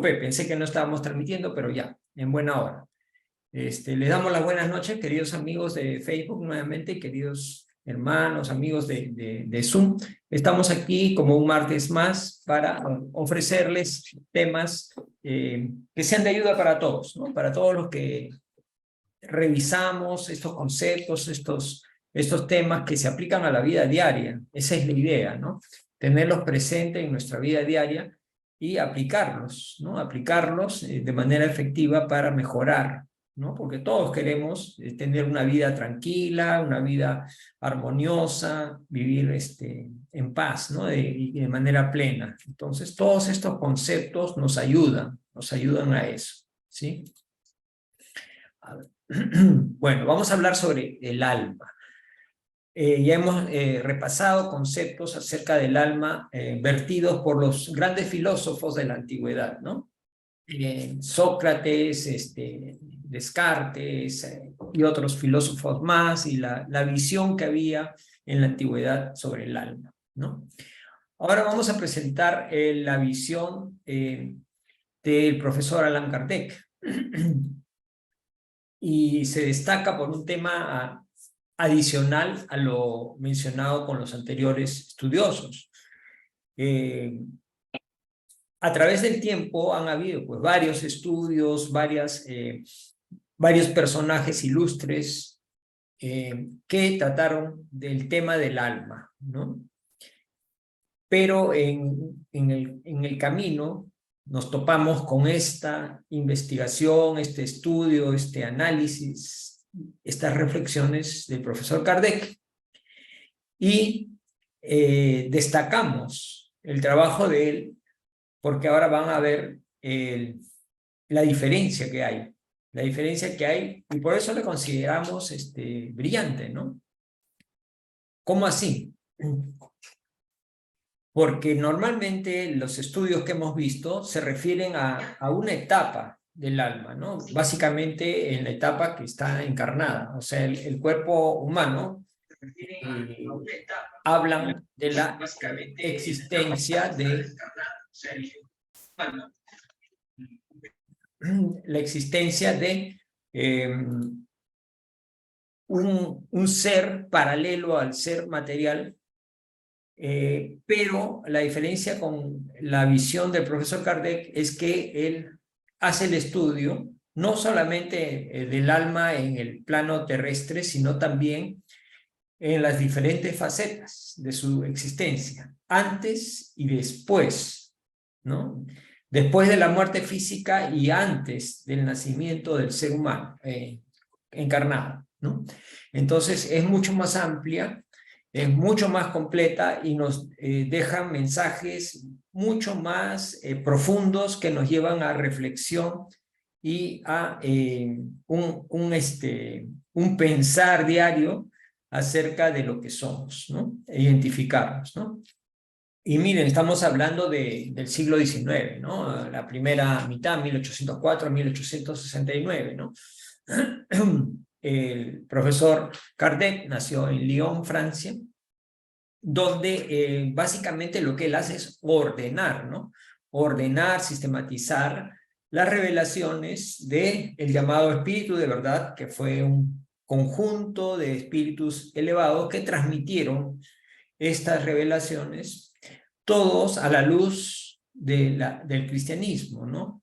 Pensé que no estábamos transmitiendo, pero ya, en buena hora. Les damos las buenas noches, queridos amigos de Facebook nuevamente, queridos hermanos, amigos de Zoom. Estamos aquí como un martes más para ofrecerles temas que sean de ayuda para todos, ¿no? Para todos los que revisamos estos conceptos, estos temas que se aplican a la vida diaria. Esa es la idea, ¿no? Tenerlos presentes en nuestra vida diaria y aplicarlos, ¿no? Aplicarlos de manera efectiva para mejorar, ¿no? Porque todos queremos tener una vida tranquila, una vida armoniosa, vivir en paz, ¿no? De manera plena. Entonces, todos estos conceptos nos ayudan a eso, ¿sí? A ver. Bueno, vamos a hablar sobre el alma. Ya hemos repasado conceptos acerca del alma vertidos por los grandes filósofos de la antigüedad, ¿no? Sócrates, Descartes y otros filósofos más, y la visión que había en la antigüedad sobre el alma, ¿no? Ahora vamos a presentar la visión del profesor Allan Kardec. Y se destaca por un tema adicional a lo mencionado con los anteriores estudiosos. A través del tiempo han habido pues, varios estudios, varios personajes ilustres que trataron del tema del alma, ¿no? Pero en el camino nos topamos con esta investigación, este estudio, este análisis, estas reflexiones del profesor Kardec, y destacamos el trabajo de él porque ahora van a ver la diferencia que hay, y por eso le consideramos brillante, ¿no? ¿Cómo así? Porque normalmente los estudios que hemos visto se refieren a una etapa del alma, ¿no? Básicamente en la etapa que está encarnada, o sea, el cuerpo humano, hablan de la existencia de un ser paralelo al ser material. Pero la diferencia con la visión del profesor Kardec es que él hace el estudio no solamente del alma en el plano terrestre, sino también en las diferentes facetas de su existencia, antes y después, ¿no? Después de la muerte física y antes del nacimiento del ser humano encarnado, ¿no? Entonces es mucho más amplia, es mucho más completa y nos deja mensajes mucho más profundos que nos llevan a reflexión y a un pensar diario acerca de lo que somos, ¿no? Identificarnos, ¿no? Y miren, estamos hablando del siglo XIX, ¿no? La primera mitad, 1804 a 1869, ¿no? El profesor Kardec nació en Lyon, Francia, donde básicamente lo que él hace es ordenar, ¿no? Ordenar, sistematizar las revelaciones del llamado espíritu de verdad, que fue un conjunto de espíritus elevados que transmitieron estas revelaciones, todos a la luz del cristianismo, ¿no?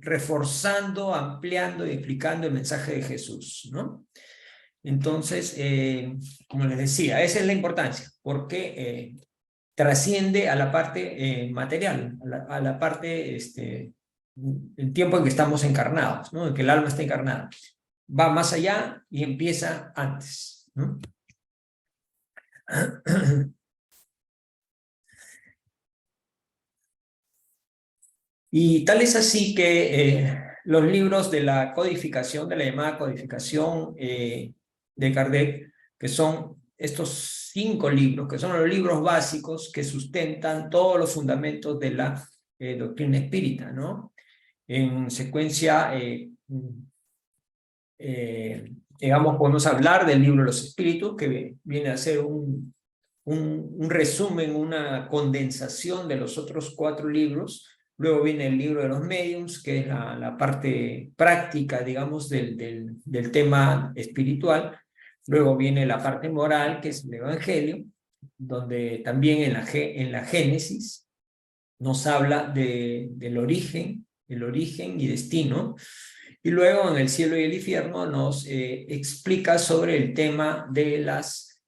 Reforzando, ampliando y explicando el mensaje de Jesús, ¿no? Entonces, como les decía, esa es la importancia, porque trasciende a la parte material, a la parte, el tiempo en que estamos encarnados, ¿no? En que el alma está encarnada. Va más allá y empieza antes, ¿no? Y tal es así que los libros de la codificación, de la llamada codificación de Kardec, que son estos 5 libros, que son los libros básicos que sustentan todos los fundamentos de la doctrina espírita, ¿no? En secuencia, digamos, podemos hablar del libro de los espíritus, que viene a ser un resumen, una condensación de los otros 4 libros, Luego viene el libro de los mediums, que es la parte práctica, digamos, del tema espiritual. Luego viene la parte moral, que es el Evangelio, donde también en la Génesis nos habla del origen, el origen y destino. Y luego en el cielo y el infierno nos explica sobre el tema de las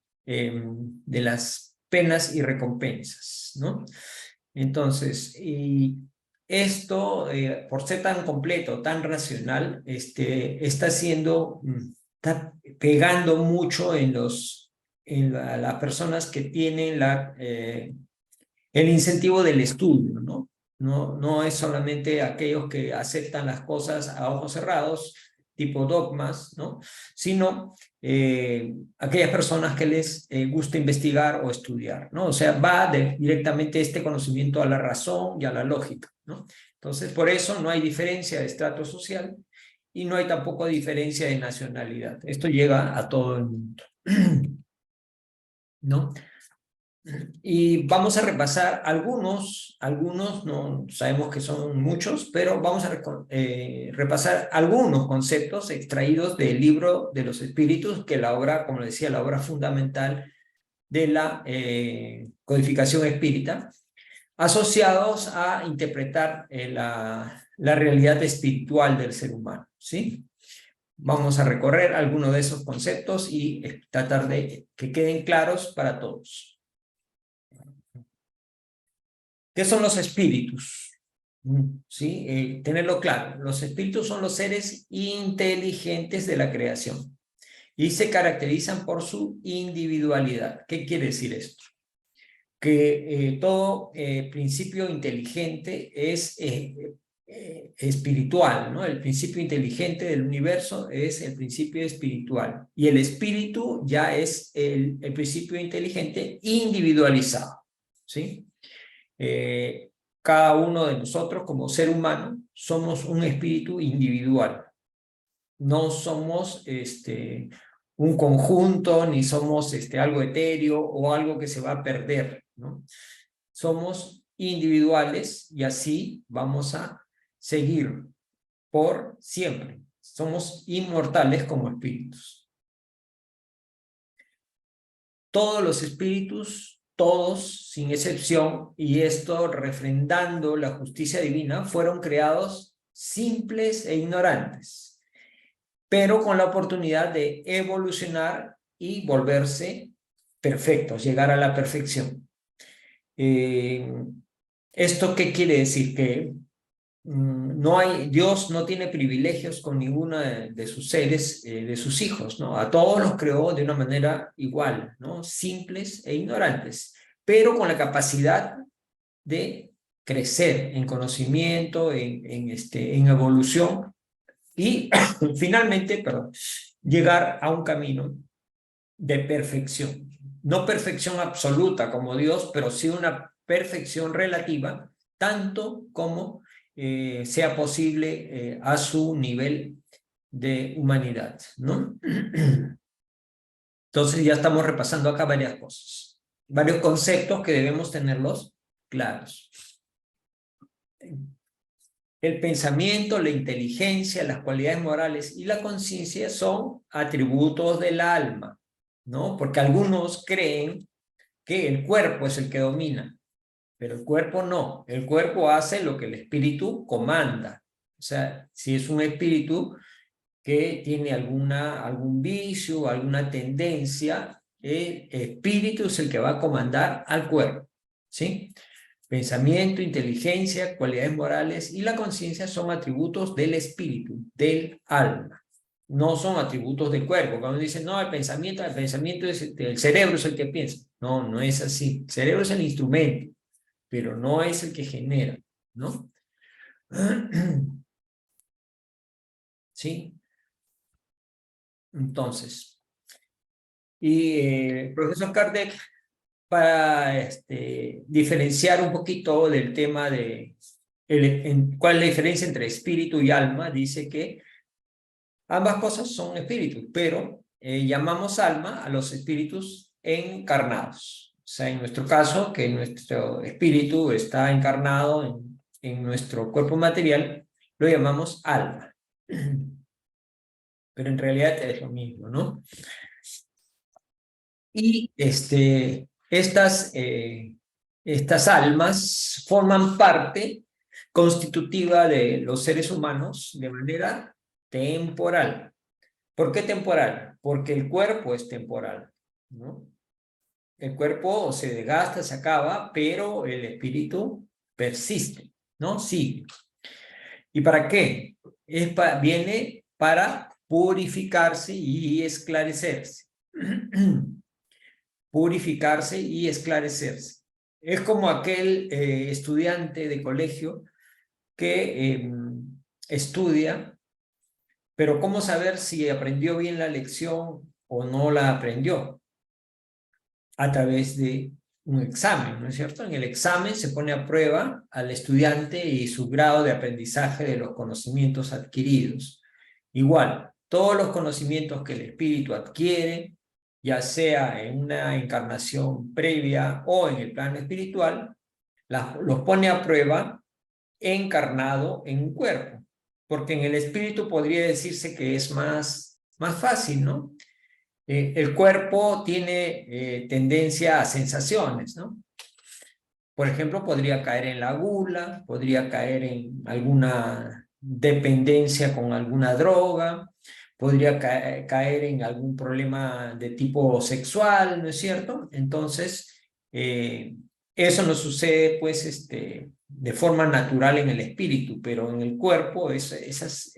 penas y recompensas, ¿no? Entonces, y esto, por ser tan completo, tan racional, está pegando mucho en las personas que tienen el incentivo del estudio, ¿no? No es solamente aquellos que aceptan las cosas a ojos cerrados, tipo dogmas, ¿no? Sino aquellas personas que les gusta investigar o estudiar, ¿no? O sea, va directamente este conocimiento a la razón y a la lógica, ¿no? Entonces, por eso no hay diferencia de estrato social y no hay tampoco diferencia de nacionalidad. Esto llega a todo el mundo, ¿no? Y vamos a repasar algunos no sabemos que son muchos, pero vamos a repasar algunos conceptos extraídos del libro de los espíritus, que la obra, como decía, la obra fundamental de la codificación espírita, asociados a interpretar la realidad espiritual del ser humano, ¿sí? Vamos a recorrer algunos de esos conceptos y tratar de que queden claros para todos. ¿Qué son los espíritus? ¿Sí? Tenerlo claro. Los espíritus son los seres inteligentes de la creación y se caracterizan por su individualidad. ¿Qué quiere decir esto? Que todo principio inteligente es espiritual, ¿no? El principio inteligente del universo es el principio espiritual y el espíritu ya es el principio inteligente individualizado, ¿sí? Cada uno de nosotros como ser humano somos un espíritu individual. No somos un conjunto, ni somos algo etéreo o algo que se va a perder, ¿no? Somos individuales y así vamos a seguir por siempre. Somos inmortales como espíritus. Todos los espíritus, todos sin excepción, y esto refrendando la justicia divina, fueron creados simples e ignorantes, pero con la oportunidad de evolucionar y volverse perfectos, llegar a la perfección. ¿Esto qué quiere decir? Que Dios no tiene privilegios con ninguno de sus seres, de sus hijos, ¿no? A todos los creó de una manera igual, ¿no? Simples e ignorantes, pero con la capacidad de crecer en conocimiento, en evolución y finalmente, perdón, llegar a un camino de perfección. No perfección absoluta como Dios, pero sí una perfección relativa, tanto como sea posible a su nivel de humanidad, ¿no? Entonces ya estamos repasando acá varias cosas, varios conceptos que debemos tenerlos claros. El pensamiento, la inteligencia, las cualidades morales y la conciencia son atributos del alma, ¿no? Porque algunos creen que el cuerpo es el que domina, pero el cuerpo no. El cuerpo hace lo que el espíritu comanda. O sea, si es un espíritu que tiene algún vicio, alguna tendencia, el espíritu es el que va a comandar al cuerpo, ¿sí? Pensamiento, inteligencia, cualidades morales y la conciencia son atributos del espíritu, del alma. No son atributos del cuerpo. Cuando dicen, no, el pensamiento es el cerebro es el que piensa. No, no es así. El cerebro es el instrumento, pero no es el que genera, ¿no? ¿Sí? Entonces, y el profesor Kardec, para diferenciar un poquito del tema de cuál es la diferencia entre espíritu y alma, dice que ambas cosas son espíritus, pero llamamos alma a los espíritus encarnados. O sea, en nuestro caso, que nuestro espíritu está encarnado en nuestro cuerpo material, lo llamamos alma. Pero en realidad es lo mismo, ¿no? Y estas almas forman parte constitutiva de los seres humanos de manera temporal. ¿Por qué temporal? Porque el cuerpo es temporal, ¿no? El cuerpo se desgasta, se acaba, pero el espíritu persiste, ¿no? Sí. ¿Y para qué? Viene para purificarse y esclarecerse. Purificarse y esclarecerse. Es como aquel estudiante de colegio que estudia, pero ¿cómo saber si aprendió bien la lección o no la aprendió? A través de un examen, ¿no es cierto? En el examen se pone a prueba al estudiante y su grado de aprendizaje de los conocimientos adquiridos. Igual, todos los conocimientos que el espíritu adquiere, ya sea en una encarnación previa o en el plano espiritual, los pone a prueba encarnado en un cuerpo. Porque en el espíritu podría decirse que es más fácil, ¿no? El cuerpo tiene tendencia a sensaciones, ¿no? Por ejemplo, podría caer en la gula, podría caer en alguna dependencia con alguna droga, podría caer en algún problema de tipo sexual, ¿no es cierto? Entonces, eso no sucede, pues, de forma natural en el espíritu, pero en el cuerpo esas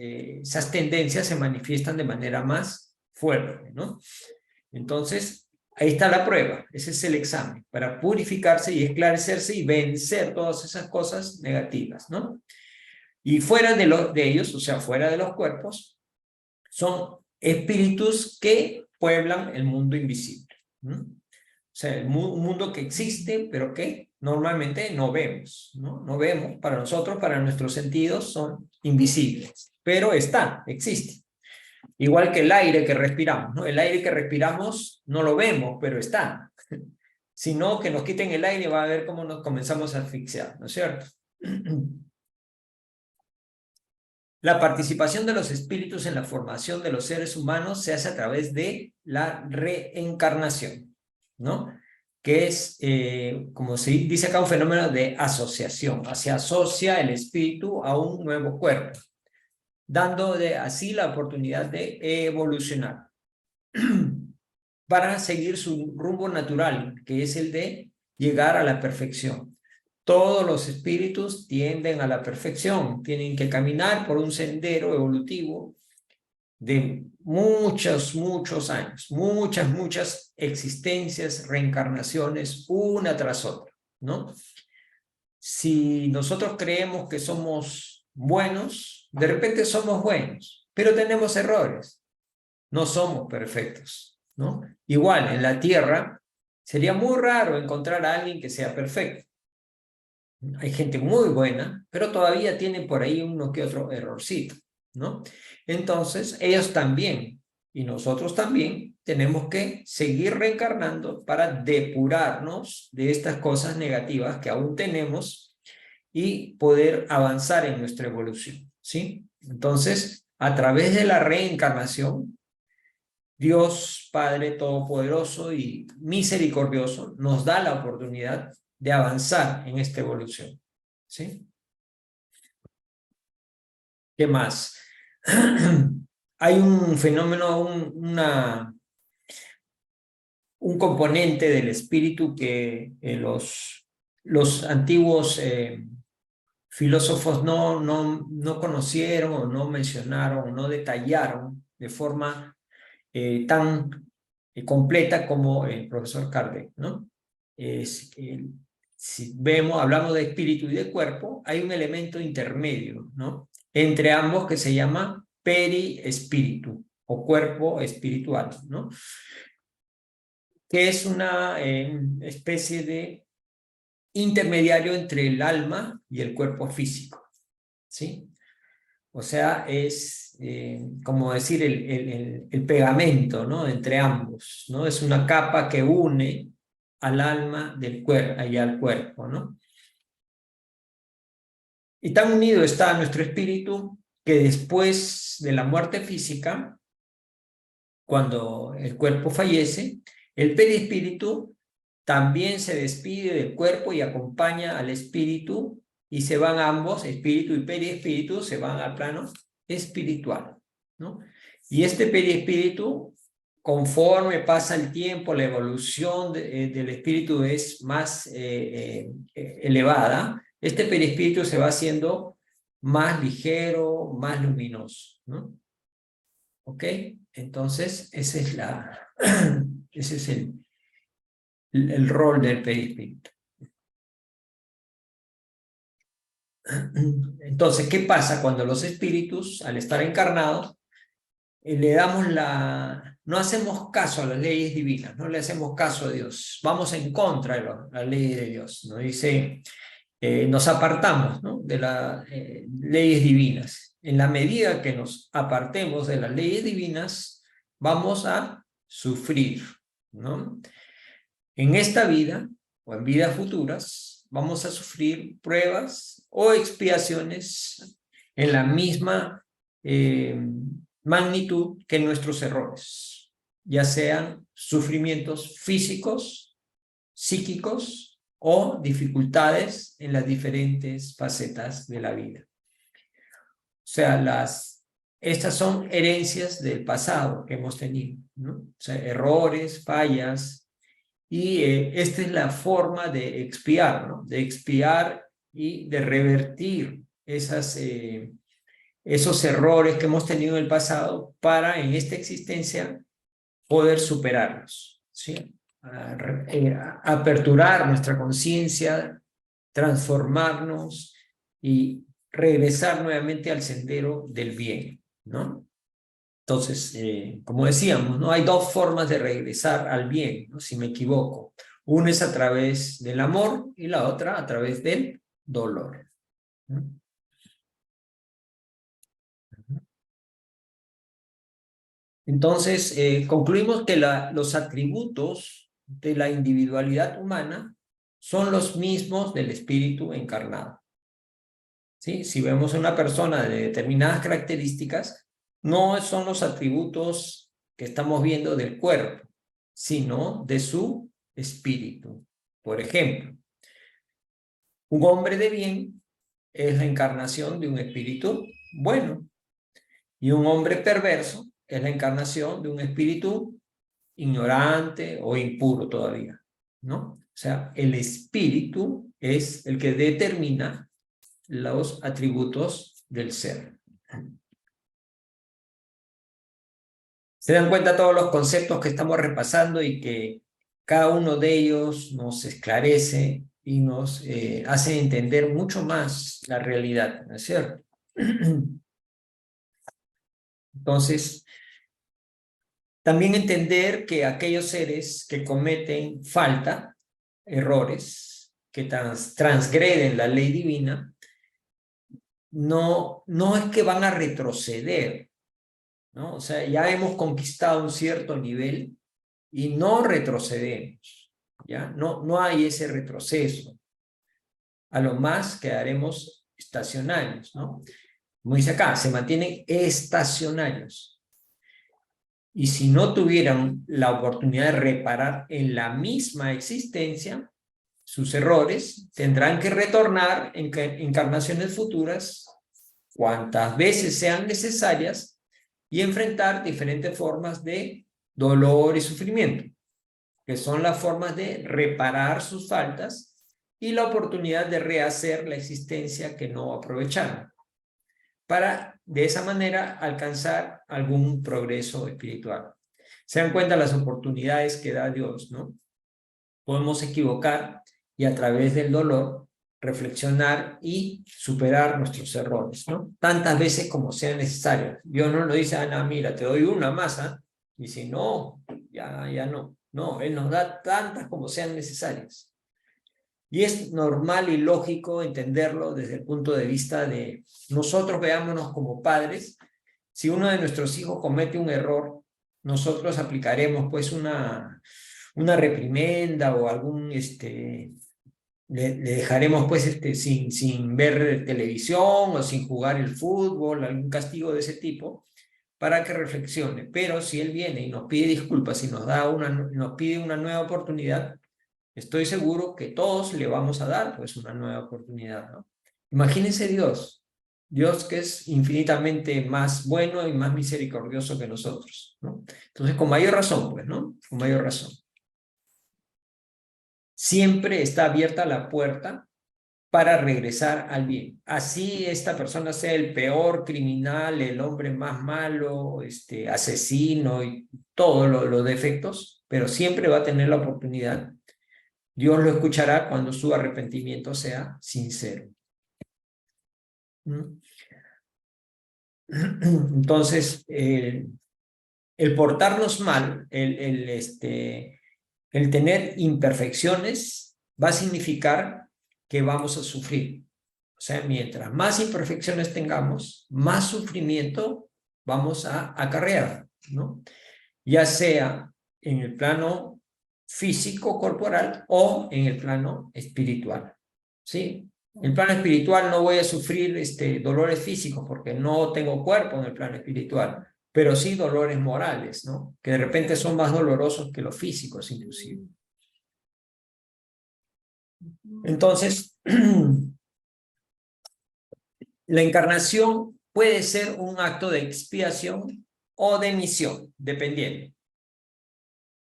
tendencias se manifiestan de manera más fuerte, ¿no? Entonces, ahí está la prueba, ese es el examen, para purificarse y esclarecerse y vencer todas esas cosas negativas, ¿no? Y fuera de ellos, o sea, fuera de los cuerpos, son espíritus que pueblan el mundo invisible, ¿no? O sea, un mundo que existe, pero que normalmente no vemos, ¿no? No vemos, para nosotros, para nuestros sentidos, son invisibles, pero existe. Igual que el aire que respiramos, ¿no? El aire que respiramos no lo vemos, pero está. Si no, que nos quiten el aire, va a ver cómo nos comenzamos a asfixiar, ¿no es cierto? La participación de los espíritus en la formación de los seres humanos se hace a través de la reencarnación, ¿no? Que es, como se dice acá, un fenómeno de asociación. Se asocia el espíritu a un nuevo cuerpo, dando así la oportunidad de evolucionar para seguir su rumbo natural, que es el de llegar a la perfección. Todos los espíritus tienden a la perfección, tienen que caminar por un sendero evolutivo de muchos años, muchas existencias, reencarnaciones, una tras otra, ¿no? Si nosotros creemos que somos buenos, de repente somos buenos, pero tenemos errores, no somos perfectos, ¿no? Igual, en la Tierra, sería muy raro encontrar a alguien que sea perfecto. Hay gente muy buena, pero todavía tienen por ahí uno que otro errorcito, ¿no? Entonces, ellos también, y nosotros también, tenemos que seguir reencarnando para depurarnos de estas cosas negativas que aún tenemos y poder avanzar en nuestra evolución, ¿sí? Entonces, a través de la reencarnación, Dios Padre Todopoderoso y misericordioso nos da la oportunidad de avanzar en esta evolución, ¿sí? ¿Qué más? Hay un fenómeno, un componente del espíritu que los antiguos filósofos no conocieron o no mencionaron o no detallaron de forma tan completa como el profesor Kardec, ¿no? Si hablamos de espíritu y de cuerpo, hay un elemento intermedio, ¿no? Entre ambos que se llama periespíritu o cuerpo espiritual, ¿no? Que es una especie de intermediario entre el alma y el cuerpo físico, ¿sí? O sea, es como decir el pegamento, ¿no? Entre ambos, ¿no? Es una capa que une al alma del cuerpo y al cuerpo, ¿no? Y tan unido está nuestro espíritu que después de la muerte física, cuando el cuerpo fallece, el perispíritu también se despide del cuerpo y acompaña al espíritu, y se van ambos, espíritu y perispíritu, se van al plano espiritual, ¿no? Y este perispíritu, conforme pasa el tiempo, la evolución del espíritu es más elevada, este perispíritu se va haciendo más ligero, más luminoso, ¿no? ¿Ok? Entonces, ese es el rol del perispíritu. Entonces, ¿qué pasa cuando los espíritus, al estar encarnados, le damos no hacemos caso a las leyes divinas, no le hacemos caso a Dios, vamos en contra de la ley de Dios, ¿no? Dice, nos apartamos, ¿no?, de las leyes divinas. En la medida que nos apartemos de las leyes divinas, vamos a sufrir, ¿no? En esta vida o en vidas futuras vamos a sufrir pruebas o expiaciones en la misma magnitud que nuestros errores, ya sean sufrimientos físicos, psíquicos o dificultades en las diferentes facetas de la vida. O sea, estas son herencias del pasado que hemos tenido, ¿no? O sea, errores, fallas, y esta es la forma de expiar, ¿no? De expiar y de revertir esos errores que hemos tenido en el pasado para en esta existencia poder superarlos, ¿sí? Aperturar nuestra conciencia, transformarnos y regresar nuevamente al sendero del bien, ¿no? Entonces, como decíamos, ¿no? Hay dos formas de regresar al bien, ¿no?, si me equivoco. Una es a través del amor y la otra a través del dolor, ¿no? Entonces, concluimos que los atributos de la individualidad humana son los mismos del espíritu encarnado, ¿sí? Si vemos a una persona de determinadas características, no son los atributos que estamos viendo del cuerpo, sino de su espíritu. Por ejemplo, un hombre de bien es la encarnación de un espíritu bueno, y un hombre perverso es la encarnación de un espíritu ignorante o impuro todavía, ¿no? O sea, el espíritu es el que determina los atributos del ser. Se dan cuenta todos los conceptos que estamos repasando y que cada uno de ellos nos esclarece y nos hace entender mucho más la realidad, ¿no es cierto? Entonces, también entender que aquellos seres que cometen falta, errores, que transgreden la ley divina, no es que van a retroceder, ¿no? O sea, ya hemos conquistado un cierto nivel y no retrocedemos, ¿ya? No hay ese retroceso. A lo más quedaremos estacionarios, ¿no? Como dice acá, se mantienen estacionarios. Y si no tuvieran la oportunidad de reparar en la misma existencia sus errores, tendrán que retornar en encarnaciones futuras cuantas veces sean necesarias y enfrentar diferentes formas de dolor y sufrimiento, que son las formas de reparar sus faltas y la oportunidad de rehacer la existencia que no aprovecharon, para de esa manera alcanzar algún progreso espiritual. Se dan cuenta las oportunidades que da Dios, ¿no? Podemos equivocar y a través del dolor reflexionar y superar nuestros errores, ¿no? Tantas veces como sea necesario. Dios no nos dice, Ana, mira, te doy una masa, y si no, ya no. No, Él nos da tantas como sean necesarias. Y es normal y lógico entenderlo desde el punto de vista de nosotros, veámonos como padres. Si uno de nuestros hijos comete un error, nosotros aplicaremos pues una reprimenda o le dejaremos pues sin ver televisión o sin jugar el fútbol, algún castigo de ese tipo, para que reflexione. Pero si él viene y nos pide disculpas y nos pide una nueva oportunidad, estoy seguro que todos le vamos a dar pues una nueva oportunidad, ¿no? Imagínense Dios que es infinitamente más bueno y más misericordioso que nosotros, ¿no? Entonces, con mayor razón, pues, ¿no? Con mayor razón. Siempre está abierta la puerta para regresar al bien. Así esta persona sea el peor criminal, el hombre más malo, asesino y todos los defectos, pero siempre va a tener la oportunidad. Dios lo escuchará cuando su arrepentimiento sea sincero. Entonces, el portarnos mal, el tener imperfecciones va a significar que vamos a sufrir. O sea, mientras más imperfecciones tengamos, más sufrimiento vamos a acarrear, ¿no? Ya sea en el plano físico, corporal, o en el plano espiritual, ¿sí? En el plano espiritual no voy a sufrir dolores físicos porque no tengo cuerpo en el plano espiritual, pero sí dolores morales, ¿no? Que de repente son más dolorosos que los físicos inclusive. Entonces, la encarnación puede ser un acto de expiación o de misión, dependiendo.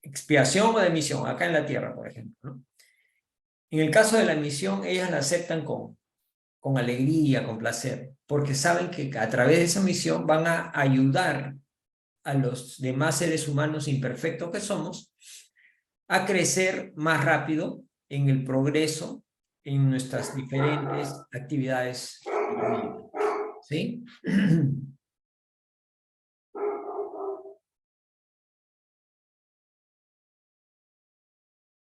Expiación o de misión, acá en la tierra, por ejemplo, ¿no? En el caso de la misión, ellas la aceptan con alegría, con placer, porque saben que a través de esa misión van a ayudar a los demás seres humanos imperfectos que somos a crecer más rápido en el progreso en nuestras diferentes actividades de la vida. ¿Sí?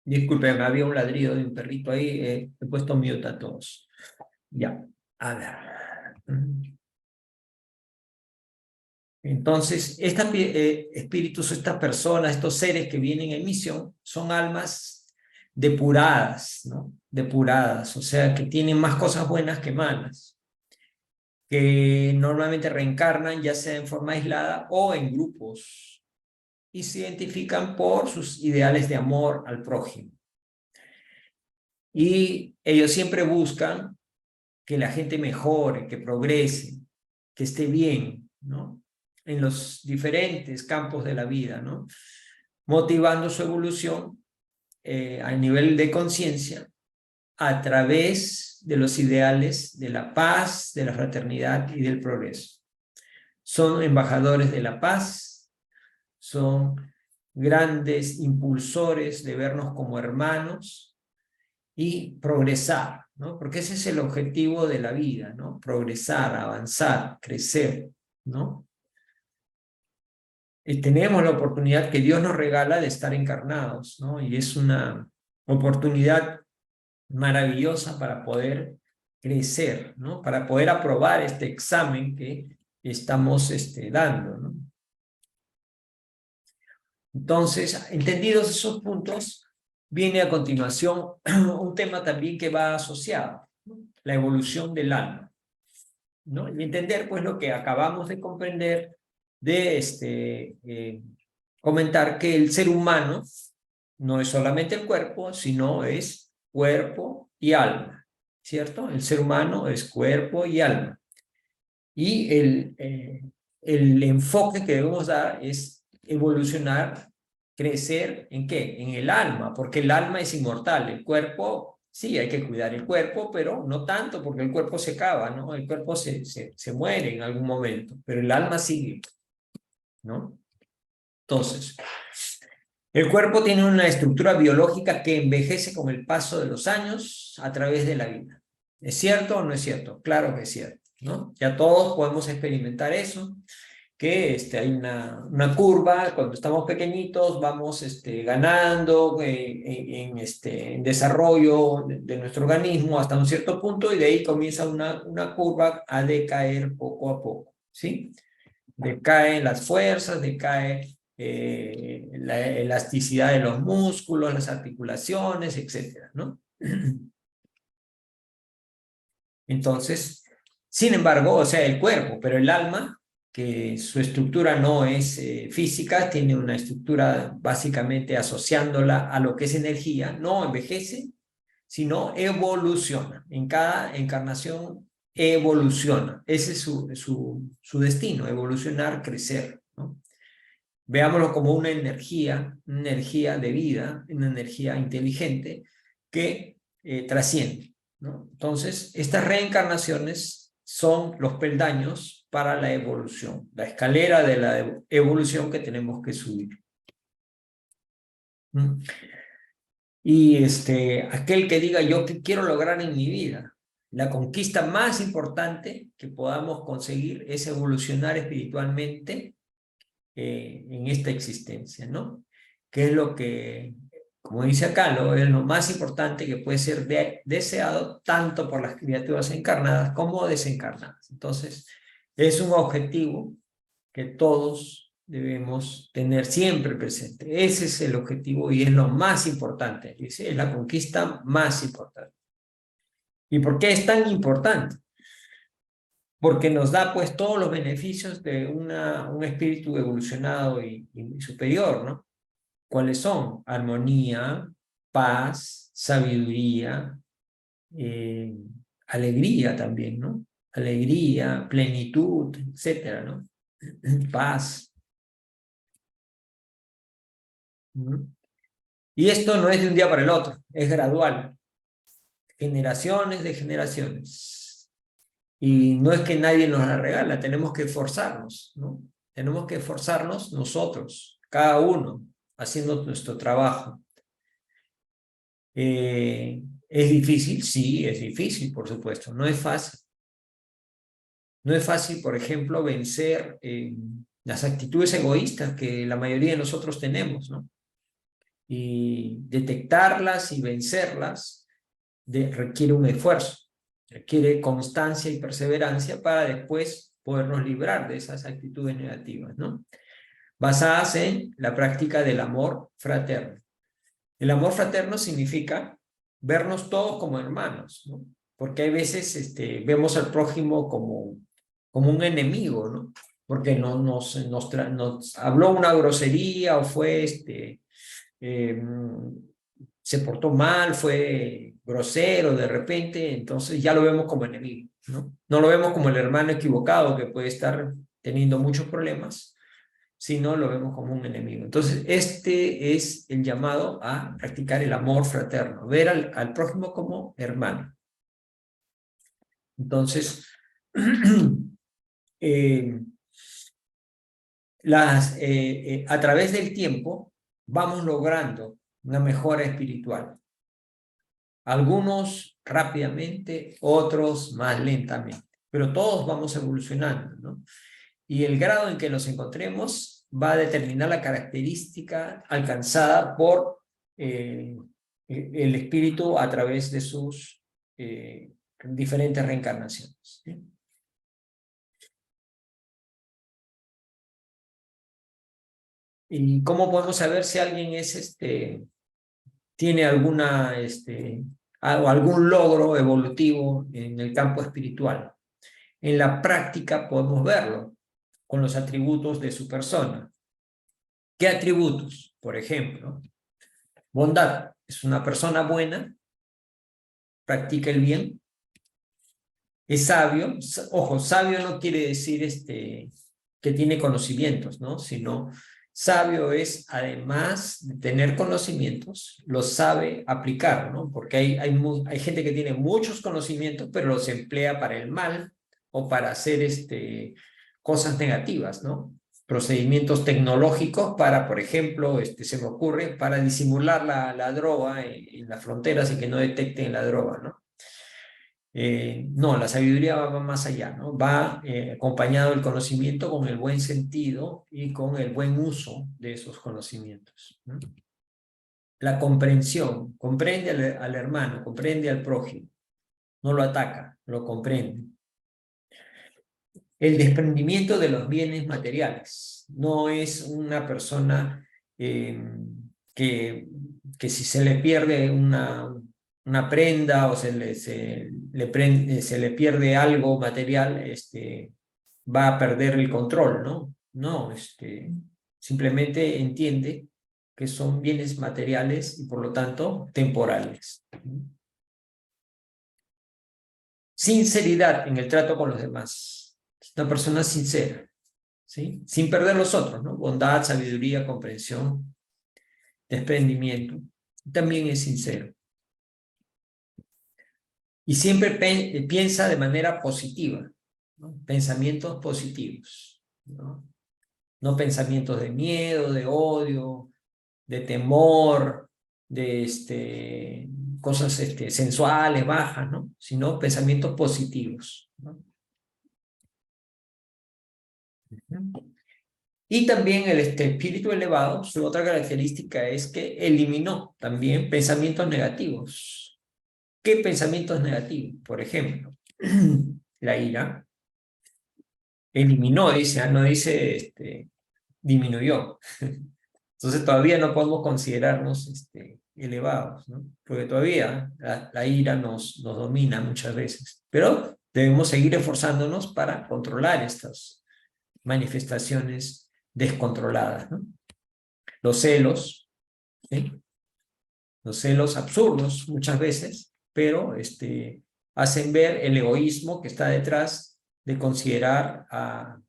Disculpen, había un ladrido de un perrito ahí, he puesto mute a todos. Ya, a ver. Entonces, espíritus, estas personas, estos seres que vienen en misión, son almas depuradas, ¿no? Depuradas, o sea, que tienen más cosas buenas que malas, que normalmente reencarnan ya sea en forma aislada o en grupos, y se identifican por sus ideales de amor al prójimo. Y ellos siempre buscan que la gente mejore, que progrese, que esté bien, ¿no? En los diferentes campos de la vida, ¿no? Motivando su evolución a nivel de conciencia a través de los ideales de la paz, de la fraternidad y del progreso. Son embajadores de la paz, son grandes impulsores de vernos como hermanos y progresar, ¿no? Porque ese es el objetivo de la vida, ¿no? Progresar, avanzar, crecer, ¿no? Y tenemos la oportunidad que Dios nos regala de estar encarnados, ¿no? Y es una oportunidad maravillosa para poder crecer, ¿no? Para poder aprobar este examen que estamos dando, ¿no? Entonces, entendidos esos puntos, viene a continuación un tema también que va asociado, ¿no? La evolución del alma, ¿no? Y entender pues lo que acabamos de comprender de comentar que el ser humano no es solamente el cuerpo, sino es cuerpo y alma, ¿cierto? El ser humano es cuerpo y alma. Y el enfoque que debemos dar es evolucionar, crecer, ¿en qué? En el alma, porque el alma es inmortal, el cuerpo, sí, hay que cuidar el cuerpo, pero no tanto, porque el cuerpo se acaba, ¿no? El cuerpo se muere en algún momento, pero el alma sigue, ¿no? Entonces, el cuerpo tiene una estructura biológica que envejece con el paso de los años a través de la vida. ¿Es cierto o no es cierto? Claro que es cierto, ¿no? Ya todos podemos experimentar eso, que hay una curva, cuando estamos pequeñitos vamos ganando en desarrollo de nuestro organismo hasta un cierto punto y de ahí comienza una curva a decaer poco a poco, ¿sí? Decaen las fuerzas, decae la elasticidad de los músculos, las articulaciones, etcétera, ¿no? Entonces, sin embargo, o sea, el cuerpo, pero el alma, que su estructura no es física, tiene una estructura básicamente asociándola a lo que es energía, no envejece, sino evoluciona. En cada encarnación evoluciona. Ese es su destino, evolucionar, crecer, ¿no? Veámoslo como una energía de vida, una energía inteligente que trasciende, ¿no? Entonces, estas reencarnaciones son los peldaños para la evolución, la escalera de la evolución que tenemos que subir. ¿Mm? Y aquel que diga, yo qué quiero lograr en mi vida, la conquista más importante que podamos conseguir es evolucionar espiritualmente en esta existencia, ¿no? Que es lo que, como dice acá, es lo más importante que puede ser deseado tanto por las criaturas encarnadas como desencarnadas. Entonces, es un objetivo que todos debemos tener siempre presente. Ese es el objetivo y es lo más importante. Es la conquista más importante. ¿Y por qué es tan importante? Porque nos da pues todos los beneficios de un espíritu evolucionado y superior, ¿no? ¿Cuáles son? Armonía, paz, sabiduría, eh, alegría también, ¿no? Alegría, plenitud, etcétera, ¿no? Paz. ¿No? Y esto no es de un día para el otro, es gradual, generaciones de generaciones. Y no es que nadie nos la regala, tenemos que esforzarnos, ¿no? Tenemos que esforzarnos nosotros, cada uno, haciendo nuestro trabajo. ¿Es difícil? Sí, es difícil, por supuesto. No es fácil. No es fácil, por ejemplo, vencer las actitudes egoístas que la mayoría de nosotros tenemos, ¿no? Y detectarlas y vencerlas requiere un esfuerzo, requiere constancia y perseverancia para después podernos librar de esas actitudes negativas, ¿no? Basadas en la práctica del amor fraterno. El amor fraterno significa vernos todos como hermanos, ¿no? Porque hay veces vemos al prójimo como un enemigo, ¿no? Porque nos habló una grosería o fue eh, se portó mal, fue grosero de repente, entonces ya lo vemos como enemigo, ¿no? No lo vemos como el hermano equivocado que puede estar teniendo muchos problemas, sino lo vemos como un enemigo. Entonces, este es el llamado a practicar el amor fraterno, ver al prójimo como hermano. Entonces, a través del tiempo vamos logrando una mejora espiritual. Algunos rápidamente, otros más lentamente, pero todos vamos evolucionando, ¿no? Y el grado en que nos encontremos va a determinar la característica alcanzada por el espíritu a través de sus diferentes reencarnaciones, ¿sí? ¿Y cómo podemos saber si alguien tiene algún logro evolutivo en el campo espiritual? En la práctica podemos verlo con los atributos de su persona. ¿Qué atributos? Por ejemplo, bondad. Es una persona buena, practica el bien, es sabio. Ojo, sabio no quiere decir que tiene conocimientos, ¿no? Sino sabio es, además de tener conocimientos, los sabe aplicar, ¿no? Porque hay gente que tiene muchos conocimientos, pero los emplea para el mal o para hacer cosas negativas, ¿no? Procedimientos tecnológicos para, por ejemplo, se me ocurre, para disimular la droga en las fronteras y que no detecten la droga, ¿no? No, la sabiduría va más allá, ¿no? Va acompañado del conocimiento con el buen sentido y con el buen uso de esos conocimientos, ¿no? La comprensión, comprende al hermano, comprende al prójimo, no lo ataca, lo comprende. El desprendimiento de los bienes materiales, no es una persona que si se le pierde una prenda o se le pierde algo material, va a perder el control, ¿no? No, simplemente entiende que son bienes materiales y por lo tanto temporales. Sinceridad en el trato con los demás. Una persona sincera, ¿sí? Sin perder los otros, ¿no? Bondad, sabiduría, comprensión, desprendimiento. También es sincero. Y siempre piensa de manera positiva, ¿no? Pensamientos positivos, ¿no? No pensamientos de miedo, de odio, de temor, de cosas sensuales, bajas, ¿no? Sino pensamientos positivos, ¿no? Y también el espíritu elevado, su otra característica es que eliminó también pensamientos negativos. ¿Qué pensamientos negativos? Por ejemplo, la ira. Eliminó, dice, no dice disminuyó. Entonces todavía no podemos considerarnos elevados, ¿no? Porque todavía la ira nos domina muchas veces. Pero debemos seguir esforzándonos para controlar estas manifestaciones descontroladas, ¿no? Los celos, ¿sí? Los celos absurdos muchas veces, pero hacen ver el egoísmo que está detrás de considerar a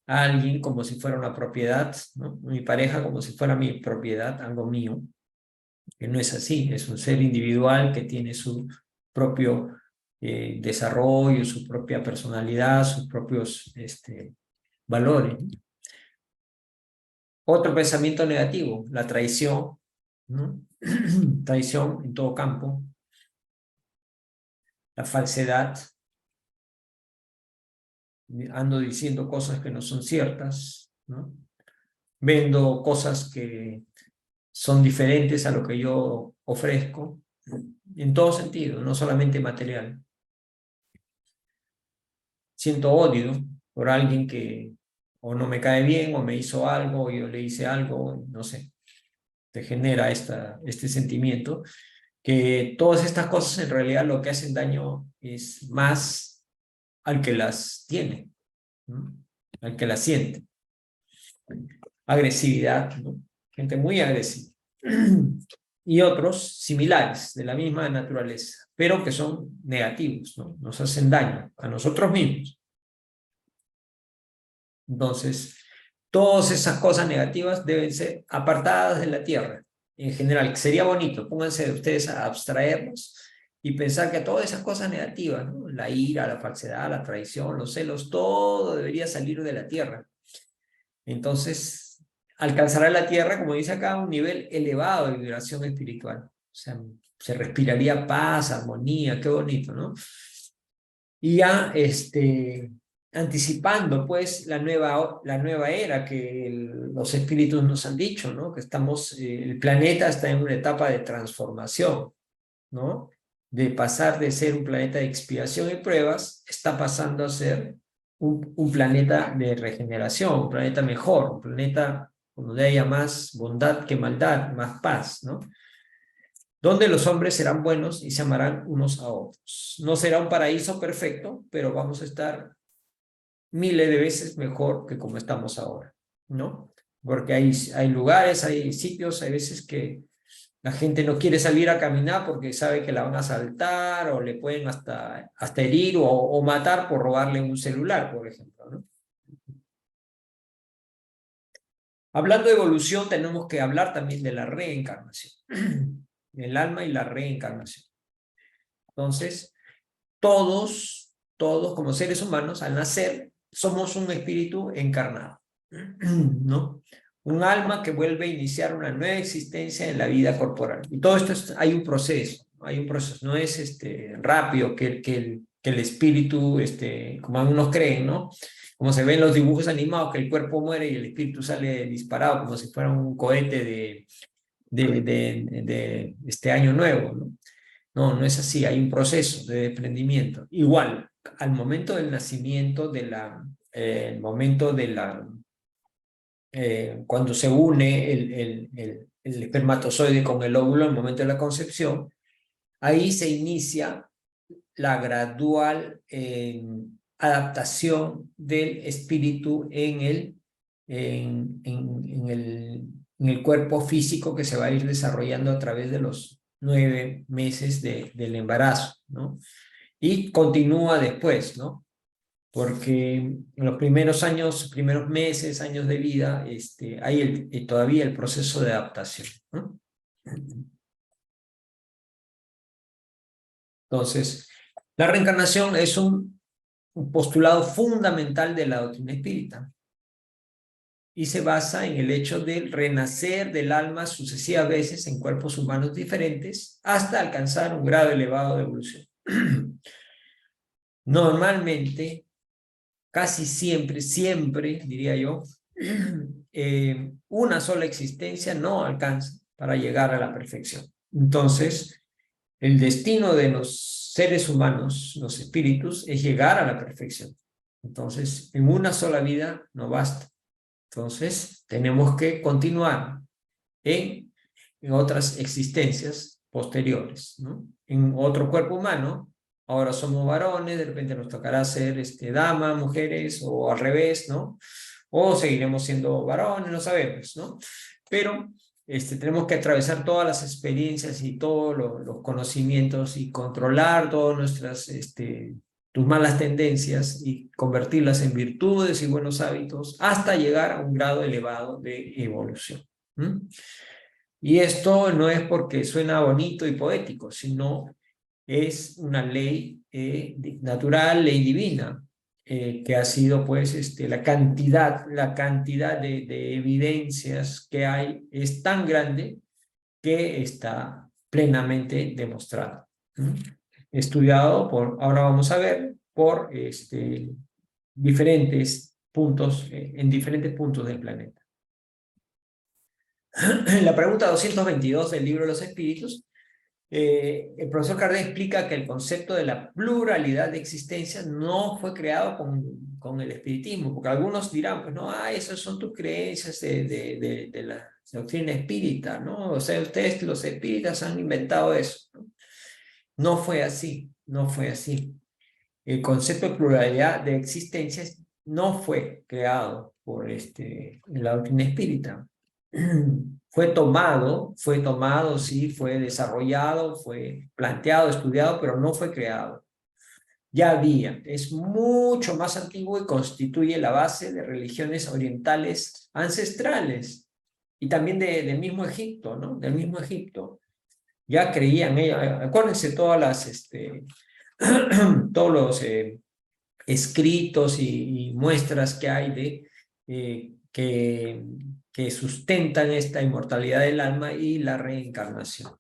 alguien como si fuera una propiedad, ¿no? Mi pareja como si fuera mi propiedad, algo mío, que no es así, es un ser individual que tiene su propio desarrollo, su propia personalidad, sus propios valores. Otro pensamiento negativo, la traición, ¿no? Traición en todo campo, la falsedad, ando diciendo cosas que no son ciertas, ¿no? Vendo cosas que son diferentes a lo que yo ofrezco, en todo sentido, no solamente material. Siento odio por alguien que o no me cae bien, o me hizo algo, o yo le hice algo, no sé, te genera este sentimiento, que todas estas cosas en realidad lo que hacen daño es más al que las tiene, ¿no? Al que las siente. Agresividad, ¿no? Gente muy agresiva. Y otros similares, de la misma naturaleza, pero que son negativos, ¿no? Nos hacen daño a nosotros mismos. Entonces, todas esas cosas negativas deben ser apartadas de la tierra. En general, sería bonito, pónganse ustedes a abstraernos y pensar que todas esas cosas negativas, ¿no? La ira, la falsedad, la traición, los celos, todo debería salir de la tierra. Entonces, alcanzará la tierra, como dice acá, un nivel elevado de vibración espiritual. O sea, se respiraría paz, armonía, qué bonito, ¿no? Y ya, anticipando, pues, la nueva era que los espíritus nos han dicho, ¿no? Que el planeta está en una etapa de transformación, ¿no? De pasar de ser un planeta de expiación y pruebas, está pasando a ser un planeta de regeneración, un planeta mejor, un planeta donde haya más bondad que maldad, más paz, ¿no? Donde los hombres serán buenos y se amarán unos a otros. No será un paraíso perfecto, pero vamos a estar miles de veces mejor que como estamos ahora, ¿no? Porque hay lugares, hay sitios, hay veces que la gente no quiere salir a caminar porque sabe que la van a asaltar o le pueden hasta herir o matar por robarle un celular, por ejemplo, ¿no? Hablando de evolución, tenemos que hablar también de la reencarnación, el alma y la reencarnación. Entonces, todos como seres humanos, al nacer, somos un espíritu encarnado, ¿no? Un alma que vuelve a iniciar una nueva existencia en la vida corporal. Y todo esto hay un proceso, no es rápido que el espíritu, como algunos creen, ¿no? Como se ve en los dibujos animados, que el cuerpo muere y el espíritu sale disparado como si fuera un cohete de este año nuevo, ¿no? No, no es así, hay un proceso de desprendimiento. Igual, al momento del nacimiento, el momento cuando se une el espermatozoide con el óvulo, al momento de la concepción, ahí se inicia la gradual adaptación del espíritu en el cuerpo físico que se va a ir desarrollando a través de los 9 meses del embarazo, ¿no? Y continúa después, ¿no? Porque en los primeros años, primeros meses, años de vida, hay todavía el proceso de adaptación, ¿no? Entonces, la reencarnación es un postulado fundamental de la doctrina espírita y se basa en el hecho del renacer del alma sucesivas veces en cuerpos humanos diferentes hasta alcanzar un grado elevado de evolución. Normalmente, casi siempre, diría yo, una sola existencia no alcanza para llegar a la perfección. Entonces, el destino de los seres humanos, los espíritus, es llegar a la perfección. Entonces, en una sola vida no basta. Entonces, tenemos que continuar en otras existencias posteriores, ¿no? En otro cuerpo humano, ahora somos varones, de repente nos tocará ser damas, mujeres, o al revés, ¿no? O seguiremos siendo varones, no sabemos, ¿no? Pero tenemos que atravesar todas las experiencias y todos los conocimientos y controlar todas nuestras tus malas tendencias y convertirlas en virtudes y buenos hábitos hasta llegar a un grado elevado de evolución. ¿Mm? Y esto no es porque suena bonito y poético, sino es una ley natural, ley divina, que ha sido pues la cantidad de evidencias que hay es tan grande que está plenamente demostrado. ¿Mm? Estudiado por, ahora vamos a ver, por diferentes puntos, en diferentes puntos del planeta. La pregunta 222 del libro de los espíritus, el profesor Kardec explica que el concepto de la pluralidad de existencias no fue creado con el espiritismo, porque algunos dirán, pues no, esas son tus creencias de la doctrina espírita, ¿no? O sea, ustedes los espíritas han inventado eso, ¿no? No fue así, no fue así. El concepto de pluralidad de existencias no fue creado por la doctrina espírita. Fue tomado, sí, fue desarrollado, fue planteado, estudiado, pero no fue creado. Ya había, es mucho más antiguo y constituye la base de religiones orientales ancestrales y también del mismo Egipto, ¿no? Del mismo Egipto. Ya creían ellos, acuérdense todas las, todos los escritos y muestras que hay de que sustentan esta inmortalidad del alma y la reencarnación,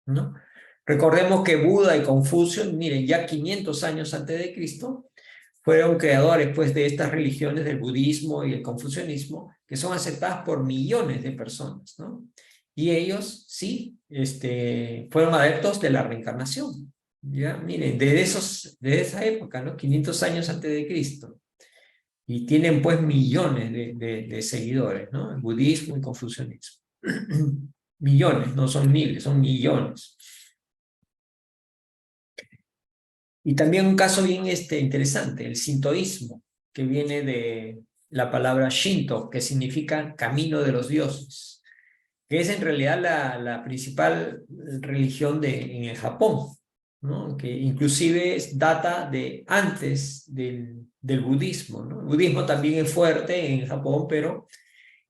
¿no? Recordemos que Buda y Confucio, miren, ya 500 años antes de Cristo, fueron creadores pues, de estas religiones del budismo y el confucianismo, que son aceptadas por millones de personas, ¿no? Y ellos, sí, fueron adeptos de la reencarnación. Ya, miren, de esa época, ¿no? 500 años antes de Cristo. Y tienen pues millones de seguidores, ¿no? El budismo y confucianismo. Millones, no son miles, son millones. Y también un caso bien interesante, el sintoísmo, que viene de la palabra Shinto, que significa camino de los dioses, que es en realidad la principal religión en el Japón, ¿no? Que inclusive data de antes del budismo, ¿no? El budismo también es fuerte en Japón, pero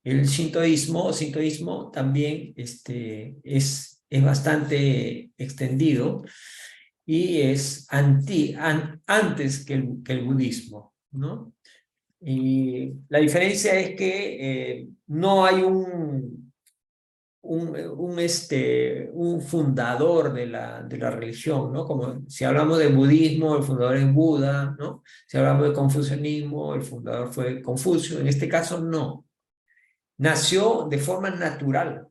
el sintoísmo también es bastante extendido y es antes que el budismo, ¿no? Y la diferencia es que no hay un fundador de la religión, ¿no? Como si hablamos de budismo, el fundador es Buda, ¿no? Si hablamos de confucianismo, el fundador fue Confucio. En este caso, no. Nació de forma natural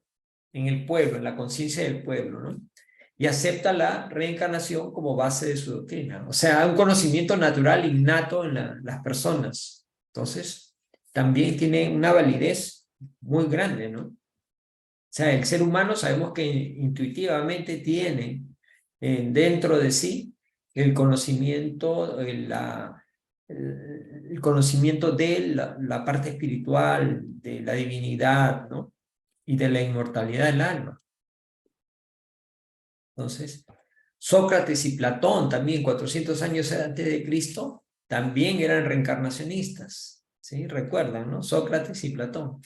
en el pueblo, en la conciencia del pueblo, ¿no? Y acepta la reencarnación como base de su doctrina. O sea, un conocimiento natural innato en las personas. Entonces, también tiene una validez muy grande, ¿no? sea, el ser humano sabemos que intuitivamente tiene dentro de sí el conocimiento, el conocimiento de la parte espiritual, de la divinidad, ¿no? Y de la inmortalidad del alma. Entonces, Sócrates y Platón también, 400 años antes de Cristo, también eran reencarnacionistas, ¿sí? Recuerdan, ¿no? Sócrates y Platón.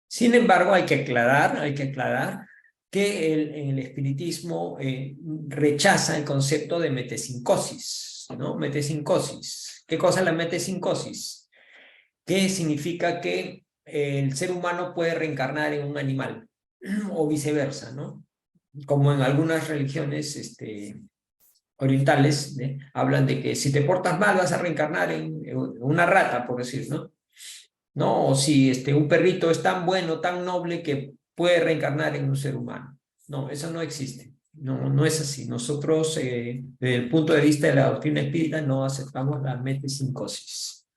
Sin embargo, hay que aclarar que el espiritismo rechaza el concepto de metesincrosis, ¿no? Metesincrosis. ¿Qué cosa es la metesincrosis? Que significa que el ser humano puede reencarnar en un animal o viceversa, ¿no? Como en algunas religiones orientales, hablan de que si te portas mal vas a reencarnar en una rata, por decir, ¿no? ¿No? O si un perrito es tan bueno, tan noble que puede reencarnar en un ser humano. No, eso no existe. No, no es así. Nosotros, desde el punto de vista de la doctrina espírita, no aceptamos la metesincrosis.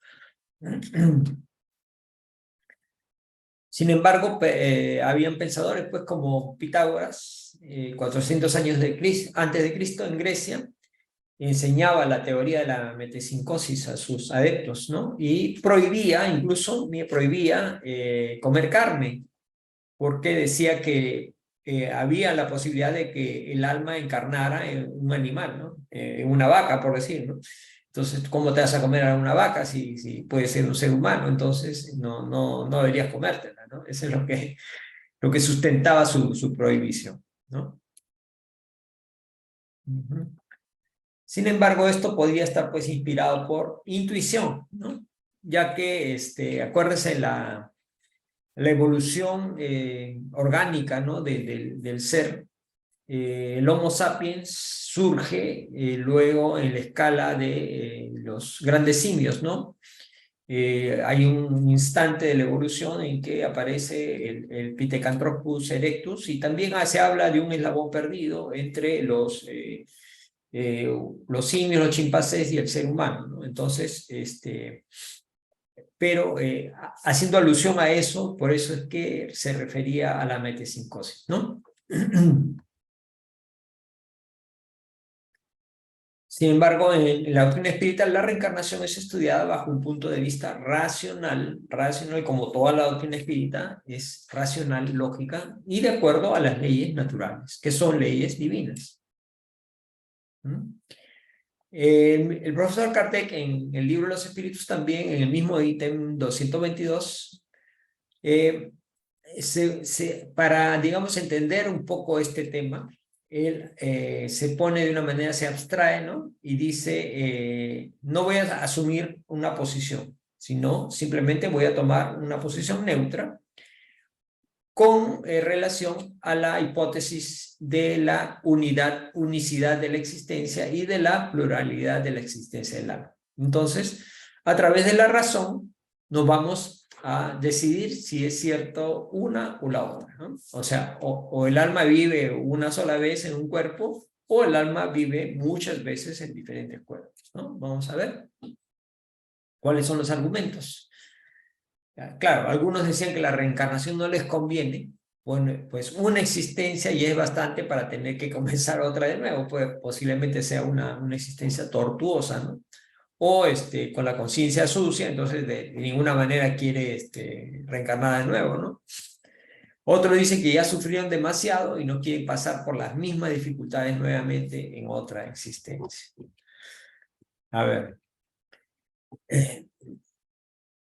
Sin embargo, habían pensadores pues, como Pitágoras, 400 años antes de Cristo en Grecia, enseñaba la teoría de la metesincrosis a sus adeptos, ¿no? Y incluso prohibía comer carne, porque decía que había la posibilidad de que el alma encarnara en un animal, ¿no? En una vaca, por decir, ¿no? Entonces, ¿cómo te vas a comer a una vaca si puede ser un ser humano? Entonces, no deberías comértela, ¿no? Eso es lo que sustentaba su prohibición, ¿no? Uh-huh. Sin embargo, esto podría estar pues inspirado por intuición, ¿no? Ya que, acuérdense la evolución orgánica, ¿no? Del ser. El Homo sapiens surge luego en la escala de los grandes simios, ¿no? Hay un instante de la evolución en que aparece el Pithecanthropus erectus y también se habla de un eslabón perdido entre los simios, los chimpancés y el ser humano, ¿no? Entonces, pero haciendo alusión a eso, por eso es que se refería a la metesincrosis, ¿no? Sin embargo, en la doctrina espírita, la reencarnación es estudiada bajo un punto de vista racional, como toda la doctrina espírita, es racional, lógica, y de acuerdo a las leyes naturales, que son leyes divinas. ¿Mm? El profesor Kardec en el libro de los espíritus también, en el mismo ítem 222, para, digamos, entender un poco este tema, él se pone de una manera, se abstrae, ¿no? Y dice, no voy a asumir una posición, sino simplemente voy a tomar una posición neutra con relación a la hipótesis de la unicidad de la existencia y de la pluralidad de la existencia del alma. Entonces, a través de la razón, nos vamos a decidir si es cierto una o la otra, ¿no? O sea, o el alma vive una sola vez en un cuerpo, o el alma vive muchas veces en diferentes cuerpos, ¿no? Vamos a ver cuáles son los argumentos. Claro, algunos decían que la reencarnación no les conviene. Bueno, pues una existencia ya es bastante para tener que comenzar otra de nuevo, pues posiblemente sea una existencia tortuosa, ¿no? O con la conciencia sucia, entonces de ninguna manera quiere reencarnar de nuevo, ¿no? Otros dicen que ya sufrieron demasiado y no quieren pasar por las mismas dificultades nuevamente en otra existencia. A ver.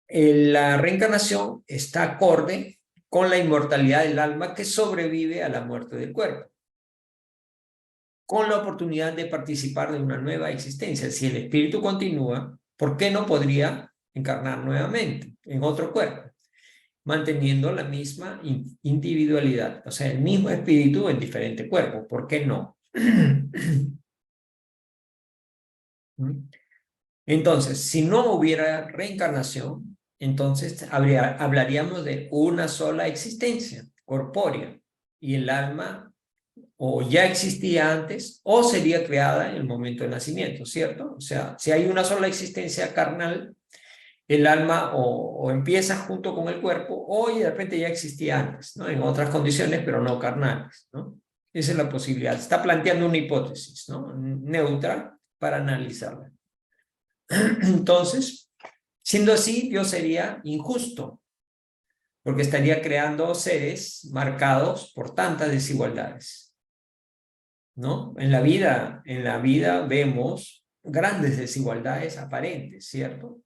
La reencarnación está acorde con la inmortalidad del alma que sobrevive a la muerte del cuerpo, con la oportunidad de participar de una nueva existencia. Si el espíritu continúa, ¿por qué no podría encarnar nuevamente en otro cuerpo? Manteniendo la misma individualidad, o sea, el mismo espíritu en diferente cuerpo. ¿Por qué no? Entonces, si no hubiera reencarnación, entonces hablaríamos de una sola existencia corpórea y el alma o ya existía antes o sería creada en el momento del nacimiento, ¿cierto? O sea, si hay una sola existencia carnal, el alma o empieza junto con el cuerpo, o de repente ya existía antes, ¿no? En otras condiciones, pero no carnales, ¿no? Esa es la posibilidad. Está planteando una hipótesis, ¿no? Neutra para analizarla. Entonces, siendo así, Dios sería injusto, porque estaría creando seres marcados por tantas desigualdades, ¿no? En la vida vemos grandes desigualdades aparentes, ¿cierto?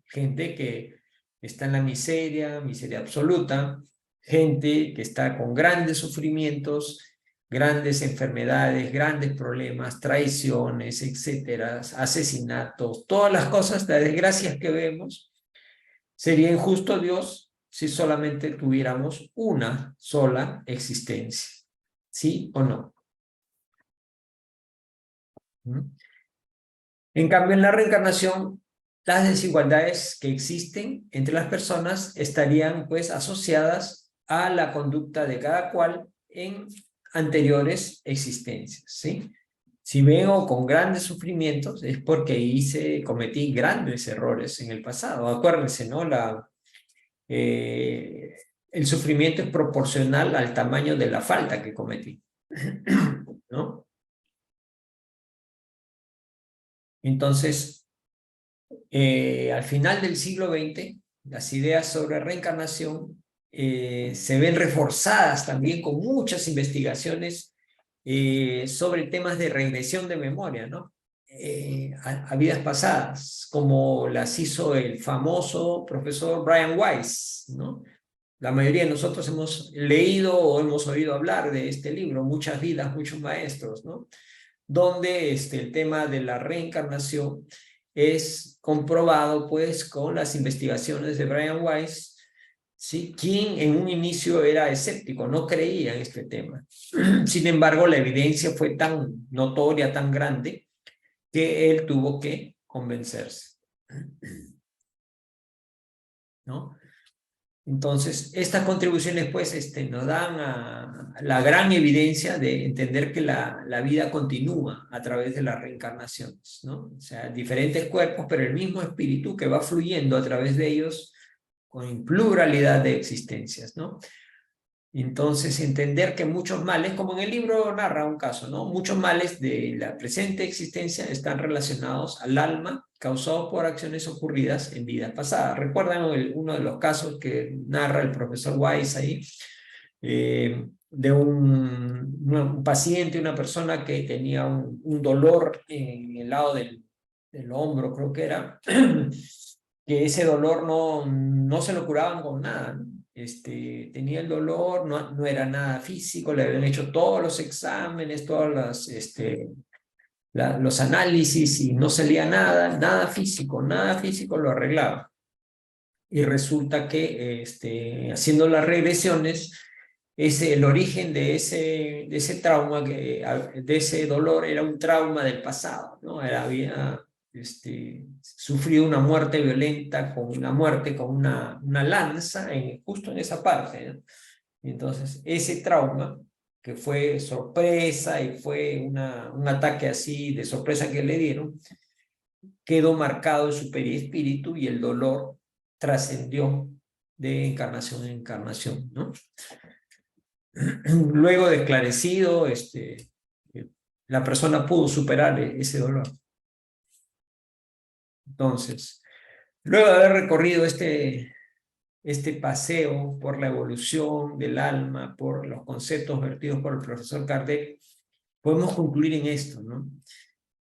Gente que está en la miseria, miseria absoluta, gente que está con grandes sufrimientos, grandes enfermedades, grandes problemas, traiciones, etcétera, asesinatos, todas las cosas, las desgracias que vemos. Sería injusto Dios si solamente tuviéramos una sola existencia, ¿sí o no? En cambio, en la reencarnación, las desigualdades que existen entre las personas estarían pues asociadas a la conducta de cada cual en anteriores existencias, ¿sí? Si vengo con grandes sufrimientos es porque cometí grandes errores en el pasado. Acuérdense, ¿no? El sufrimiento es proporcional al tamaño de la falta que cometí, ¿no? Entonces, al final del siglo XX, las ideas sobre reencarnación se ven reforzadas también con muchas investigaciones sobre temas de regresión de memoria, ¿no? A vidas pasadas, como las hizo el famoso profesor Brian Weiss, ¿no? La mayoría de nosotros hemos leído o hemos oído hablar de este libro, Muchas vidas, muchos maestros, ¿no? Donde el tema de la reencarnación es comprobado pues con las investigaciones de Brian Weiss, ¿sí? Quien en un inicio era escéptico, no creía en este tema. Sin embargo, la evidencia fue tan notoria, tan grande, que él tuvo que convencerse, ¿no? Entonces, estas contribuciones pues nos dan la gran evidencia de entender que la vida continúa a través de las reencarnaciones, ¿no? O sea, diferentes cuerpos, pero el mismo espíritu que va fluyendo a través de ellos con pluralidad de existencias, ¿no? Entonces, entender que muchos males, como en el libro narra un caso, ¿no? Muchos males de la presente existencia están relacionados al alma, causados por acciones ocurridas en vidas pasadas. ¿Recuerdan uno de los casos que narra el profesor Weiss ahí? De un paciente, una persona que tenía un dolor en el lado del hombro, creo que era, que ese dolor no se lo curaban con nada, ¿no? Tenía el dolor, no era nada físico, le habían hecho todos los exámenes, todos los análisis y no salía nada, nada físico lo arreglaba. Y resulta que haciendo las regresiones, el origen de ese trauma, de ese dolor, era un trauma del pasado, ¿no? Había sufrido una muerte violenta, con una lanza, justo en esa parte, ¿no? Entonces, ese trauma, que fue sorpresa y fue un ataque así de sorpresa que le dieron, quedó marcado en su perispíritu y el dolor trascendió de encarnación en encarnación, ¿no? Luego de esclarecido, la persona pudo superar ese dolor. Entonces, luego de haber recorrido este paseo por la evolución del alma, por los conceptos vertidos por el profesor Kardec, podemos concluir en esto, ¿no?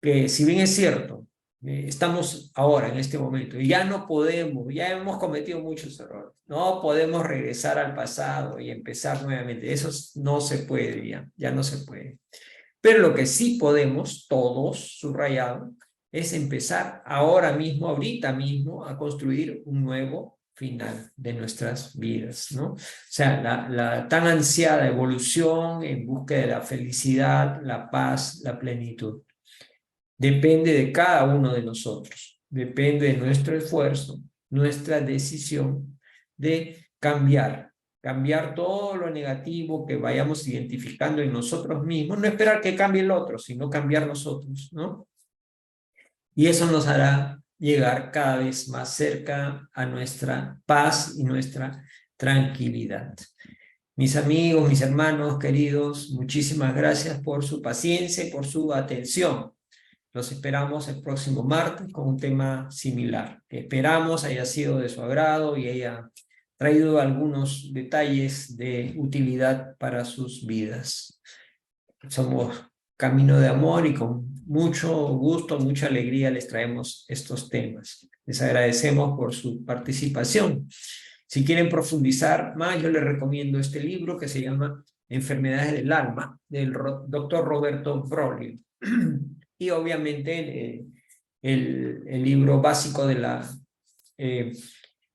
Que si bien es cierto, estamos ahora en este momento y ya no podemos, ya hemos cometido muchos errores, no podemos regresar al pasado y empezar nuevamente, eso no se puede ya no se puede. Pero lo que sí podemos, todos, subrayado, es empezar ahora mismo, ahorita mismo, a construir un nuevo final de nuestras vidas, ¿no? O sea, la tan ansiada evolución en busca de la felicidad, la paz, la plenitud. Depende de cada uno de nosotros, depende de nuestro esfuerzo, nuestra decisión de cambiar todo lo negativo que vayamos identificando en nosotros mismos, no esperar que cambie el otro, sino cambiar nosotros, ¿no? Y eso nos hará llegar cada vez más cerca a nuestra paz y nuestra tranquilidad. Mis amigos, mis hermanos queridos, muchísimas gracias por su paciencia y por su atención. Los esperamos el próximo martes con un tema similar. Esperamos haya sido de su agrado y haya traído algunos detalles de utilidad para sus vidas. Somos Camino de Amor y con mucho gusto, mucha alegría les traemos estos temas. Les agradecemos por su participación. Si quieren profundizar más, yo les recomiendo este libro que se llama Enfermedades del Alma, del doctor Roberto Broglio. Y obviamente el libro básico de la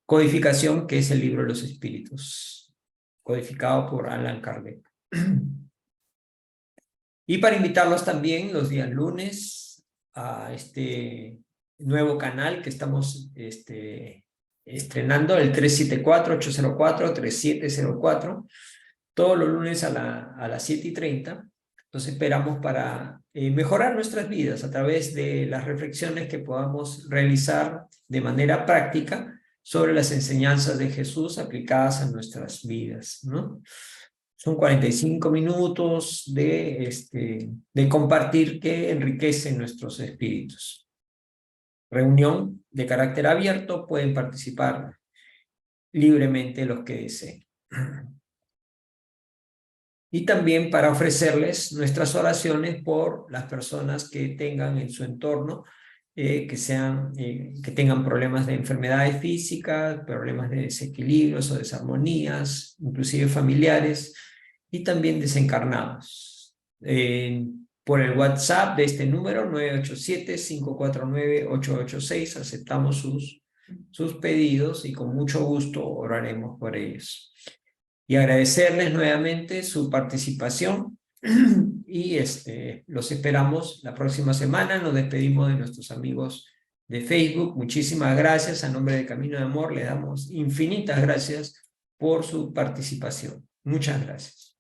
codificación, que es el libro de los espíritus, codificado por Allan Kardec. Y para invitarlos también los días lunes a este nuevo canal que estamos estrenando, el 374-804-3704, todos los lunes a las 7:30. Entonces esperamos para mejorar nuestras vidas a través de las reflexiones que podamos realizar de manera práctica sobre las enseñanzas de Jesús aplicadas a nuestras vidas, ¿no? Son 45 minutos de compartir que enriquecen nuestros espíritus. Reunión de carácter abierto, pueden participar libremente los que deseen. Y también para ofrecerles nuestras oraciones por las personas que tengan en su entorno, que tengan problemas de enfermedades físicas, problemas de desequilibrios o desarmonías, inclusive familiares, y también desencarnados. Por el WhatsApp de este número, 987-549-886, aceptamos sus pedidos y con mucho gusto oraremos por ellos. Y agradecerles nuevamente su participación y los esperamos la próxima semana. Nos despedimos de nuestros amigos de Facebook. Muchísimas gracias. A nombre de Camino de Amor le damos infinitas gracias por su participación. Muchas gracias.